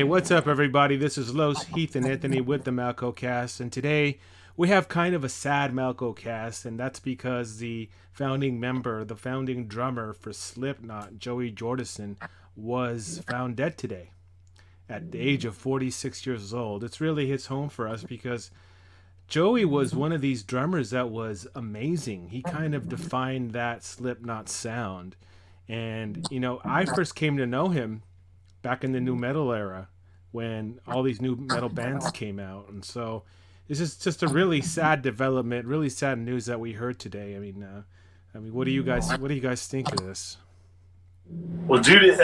what's up, everybody? This is Los, Heath, and Anthony with the Malco Cast, and today we have kind of a sad Malco Cast, and that's because the founding member, the founding drummer for Slipknot, Joey Jordison, was found dead today at the age of 46 years old. It's really hits home for us because Joey was one of these drummers that was amazing. He kind of defined that Slipknot sound, and I first came to know him back in the new metal era when all these new metal bands came out. And so this is just a really sad development, really sad news that we heard today. I mean, what do you guys think of this? Well, dude,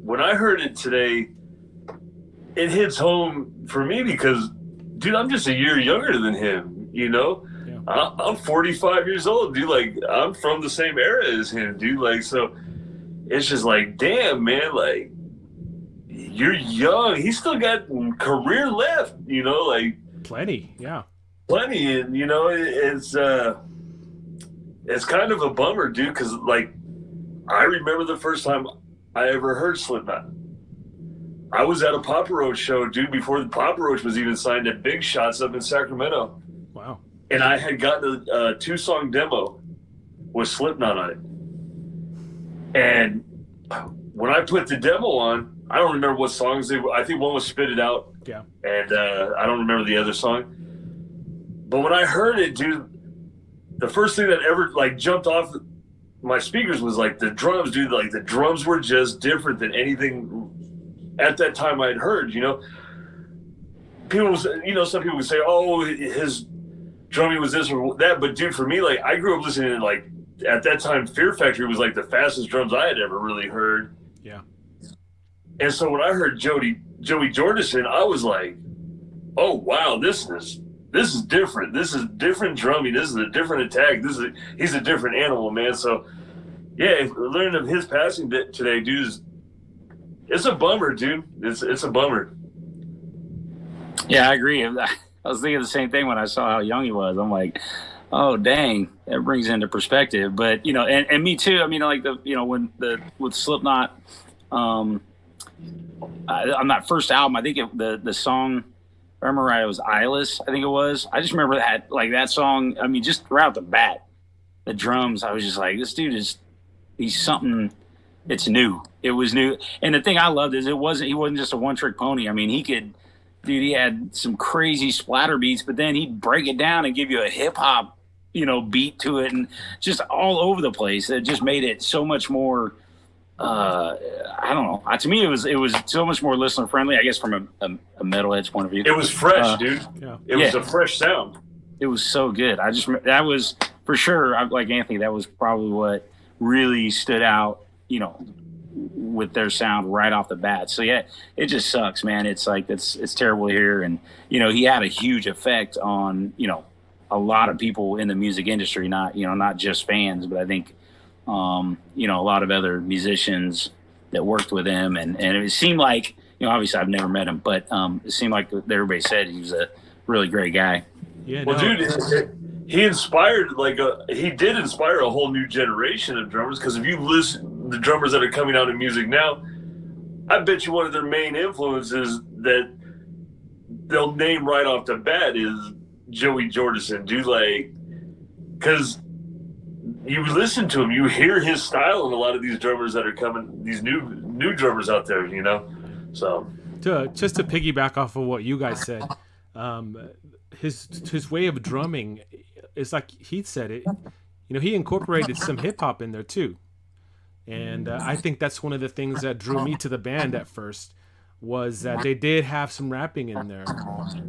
when I heard it today, it hits home for me because, dude, I'm just a year younger than him, Yeah. I'm 45 years old, dude. Like, I'm from the same era as him, dude. Like, so it's just like, damn, man, like, you're young. He's still got career left, like plenty, yeah, plenty. And it's kind of a bummer, dude, because like I remember the first time I ever heard Slipknot. I was at a Papa Roach show, dude, before the Papa Roach was even signed at Big Shots up in Sacramento. Wow! And I had gotten a 2-song demo with Slipknot on it, and when I put the demo on, I don't remember what songs they were. I think one was Spit It Out. Yeah. And I don't remember the other song. But when I heard it, dude, the first thing that ever like jumped off my speakers was like the drums, dude. Like the drums were just different than anything at that time I'd heard, People, some people would say, oh, his drumming was this or that. But dude, for me, like I grew up listening to like, at that time, Fear Factory was like the fastest drums I had ever really heard. Yeah. And so when I heard Joey Jordison, I was like, "Oh wow, this is different. This is different drumming. This is a different attack. He's a different animal, man." So yeah, learning of his passing today, dude, it's a bummer, dude. It's a bummer. Yeah, I agree. I was thinking the same thing when I saw how young he was. I'm like, oh dang, that brings it into perspective. But and me too. I mean, like with Slipknot. On that first album, I think the song, if I remember right, it was Eyeless, I think it was. I just remember that song. I mean, just right out the bat, the drums, I was just like, this dude he's something. It's new. It was new. And the thing I loved is he wasn't just a one-trick pony. I mean, he had some crazy splatter beats, but then he'd break it down and give you a hip-hop, beat to it, and just all over the place. It just made it so much more, I don't know. To me, it was so much more listener friendly. I guess from a metalhead's point of view, it was fresh, dude. Yeah. It was a fresh sound. It was so good. That was for sure. Like Anthony, that was probably what really stood out. With their sound right off the bat. So yeah, it just sucks, man. It's like it's terrible to hear, and he had a huge effect on a lot of people in the music industry. Not just fans, but I think. A lot of other musicians that worked with him, and it seemed like, obviously I've never met him, but it seemed like everybody said he was a really great guy. Yeah. Well, dude, he did inspire a whole new generation of drummers. Because if you listen, the drummers that are coming out in music now, I bet you one of their main influences that they'll name right off the bat is Joey Jordison, dude. Like, because you listen to him, you hear his style in a lot of these drummers that are coming, these new drummers out there, So just to piggyback off of what you guys said, his way of drumming is like Heath said it. He incorporated some hip hop in there too, and I think that's one of the things that drew me to the band at first was that they did have some rapping in there,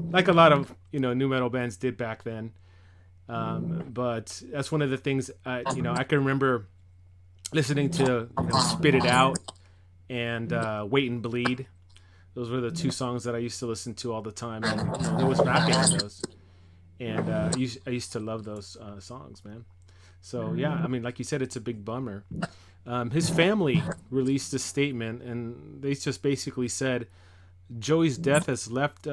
like a lot of new metal bands did back then. But that's one of the things, I can remember listening to Spit It Out and Wait and Bleed. Those were the 2 songs that I used to listen to all the time. And there was rapping in those. And I used to love those songs, man. So, yeah, I mean, like you said, it's a big bummer. His family released a statement, and they just basically said, Joey's death has left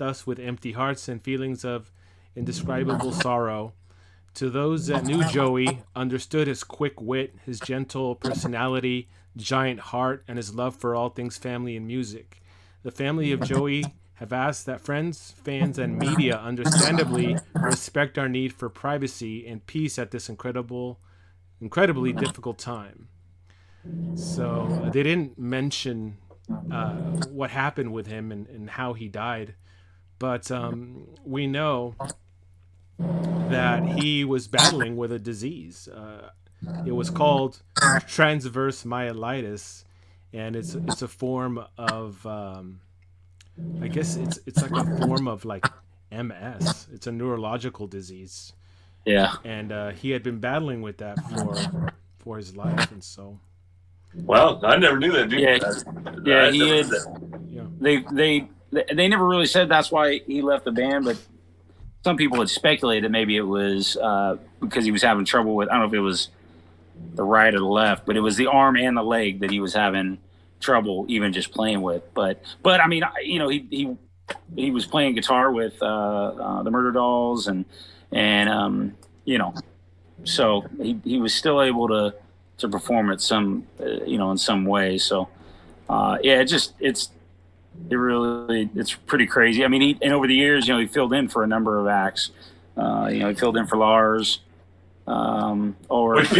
us with empty hearts and feelings of indescribable sorrow. To those that knew Joey, understood his quick wit, his gentle personality, giant heart, and his love for all things family and music. The family of Joey have asked that friends, fans, and media understandably respect our need for privacy and peace at this incredibly difficult time. So they didn't mention what happened with him and how he died, but we know that he was battling with a disease. It was called transverse myelitis, and it's a form of I guess it's like a form of like MS. It's a neurological disease, Yeah. and he had been battling with that for his life, and so Wow, I never knew that, dude. Yeah. Yeah, he never had. knew that. yeah. They never really said that's why he left the band, but some people had speculated maybe it was because he was having trouble with, I don't know if it was the right or the left, but it was the arm and the leg that he was having trouble even just playing with. But I mean, you know, he was playing guitar with the Murder Dolls and you know, so he was still able to perform at some you know, in some way. So yeah, it's pretty crazy. I mean, and over the years, you know, he filled in for a number of acts. You know, he filled in for Lars. Which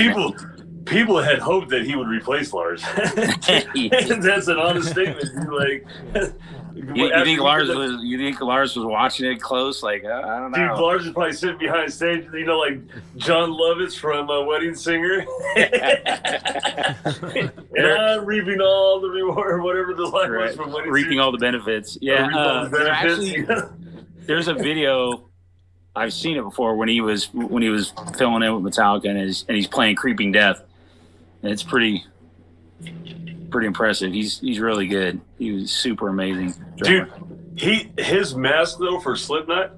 people had hoped that he would replace Lars. That's an honest statement. Like, you think Lars was watching it close? Like, I don't know. Dude, Lars is probably sitting behind stage, you know, like John Lovitz from Wedding Singer. And I'm reaping all the reward, whatever the line was from Wedding Reaping Singer. all the benefits. Yeah. There's a video. I've seen it before when he was filling in with Metallica and he's playing Creeping Death. And it's pretty impressive. He's really good. He was super amazing drummer. Dude, his mask though for Slipknot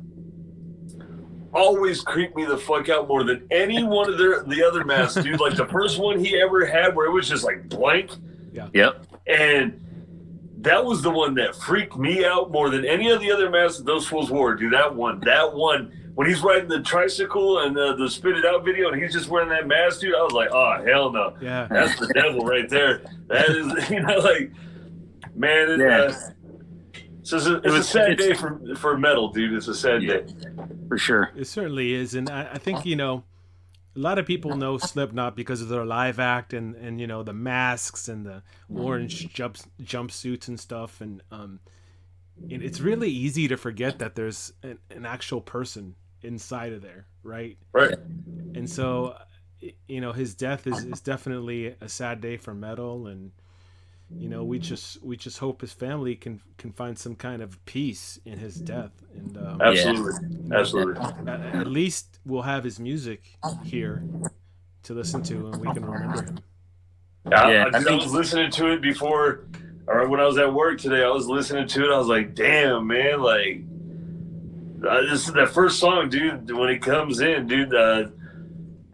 always creeped me the fuck out more than any one of the other masks, dude. Like the first one he ever had where it was just like blank. Yeah. Yep. And that was the one that freaked me out more than any of the other masks that those fools wore, dude. That one. When he's riding the tricycle and the Spit It Out video and he's just wearing that mask, dude, I was like, oh, hell no. Yeah. That's the devil right there. That is, you know, like, man, it's a sad day for metal, dude. It's a sad day. For sure. It certainly is. And I think, you know, a lot of people know Slipknot because of their live act and you know, the masks and the orange jumpsuits and stuff. And it's really easy to forget that there's an actual person inside of there, right? Right. And so, you know, his death is definitely a sad day for metal, and you know, we just hope his family can find some kind of peace in his death. And absolutely. At least we'll have his music here to listen to, and we can remember him. I was listening to it before, or when I was at work today. I was listening to it. I was like, damn, man, like. This is that first song, dude. When he comes in, dude, and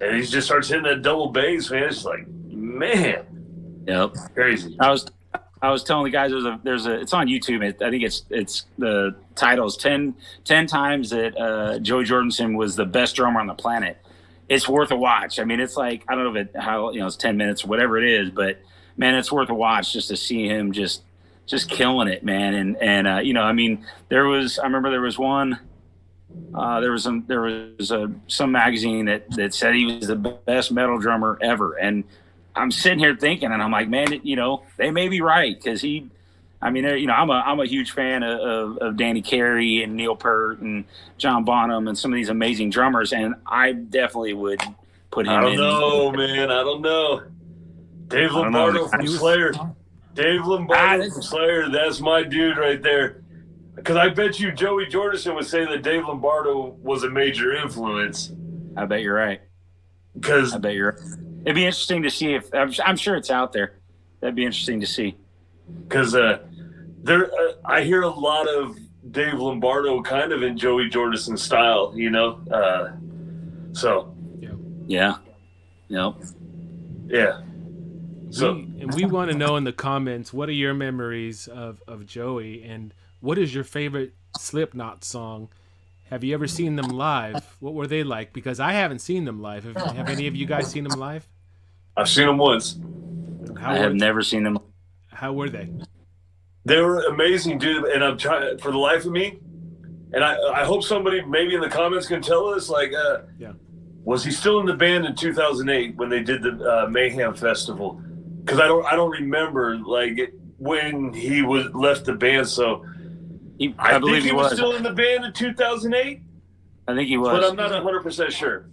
he just starts hitting that double bass, man. It's like, man, yep, crazy. I was telling the guys there's a it's on YouTube. I think it's the title's 10 times that Joey Jordison was the best drummer on the planet. It's worth a watch. I mean, it's like, I don't know how, you know, it's 10 minutes or whatever it is, but man, it's worth a watch just to see him just killing it, man. And you know, I mean, I remember there was one. There was some magazine that said he was the best metal drummer ever, and I'm sitting here thinking, and I'm like, man, you know, they may be right, because you know, I'm a huge fan of Danny Carey and Neil Peart and John Bonham and some of these amazing drummers, and I definitely would put him in. I don't know. Dave Lombardo from Slayer. Dave Lombardo from Slayer. That's my dude right there. Because I bet you Joey Jordison would say that Dave Lombardo was a major influence. I bet you're right. Because it'd be interesting to see if I'm sure it's out there. That'd be interesting to see. Because I hear a lot of Dave Lombardo kind of in Joey Jordison style, you know. So. Yeah. Yep. Yeah. So we want to know in the comments, what are your memories of Joey, and what is your favorite Slipknot song? Have you ever seen them live? What were they like? Because I haven't seen them live. Have any of you guys seen them live? I've seen them once. I have never seen them. How were they? They were amazing, dude. And I'm trying, for the life of me, and I hope somebody maybe in the comments can tell us, like, Yeah. was he still in the band in 2008 when they did the Mayhem Festival? Because I don't remember like when he was left the band. So I believe he was still in the band in 2008. I think he was, but I'm not 100% sure.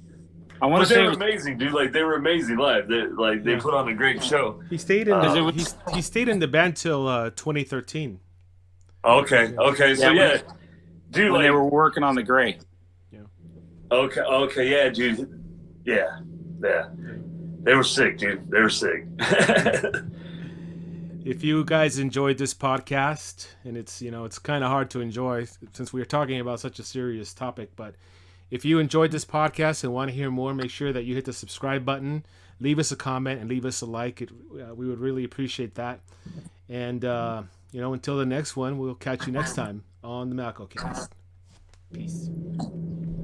I want to say they were amazing, dude. Like they were amazing live. They put on a great show. He stayed in he stayed in the band till 2013. Okay. So yeah, dude. When like, they were working on the Gray. Yeah. Okay. Yeah, dude. Yeah. They were sick, dude. They were sick. If you guys enjoyed this podcast, and it's kind of hard to enjoy since we're talking about such a serious topic, but if you enjoyed this podcast and want to hear more, make sure that you hit the subscribe button, leave us a comment, and leave us a like. We would really appreciate that. And until the next one, we'll catch you next time on the MalcoCast. Peace.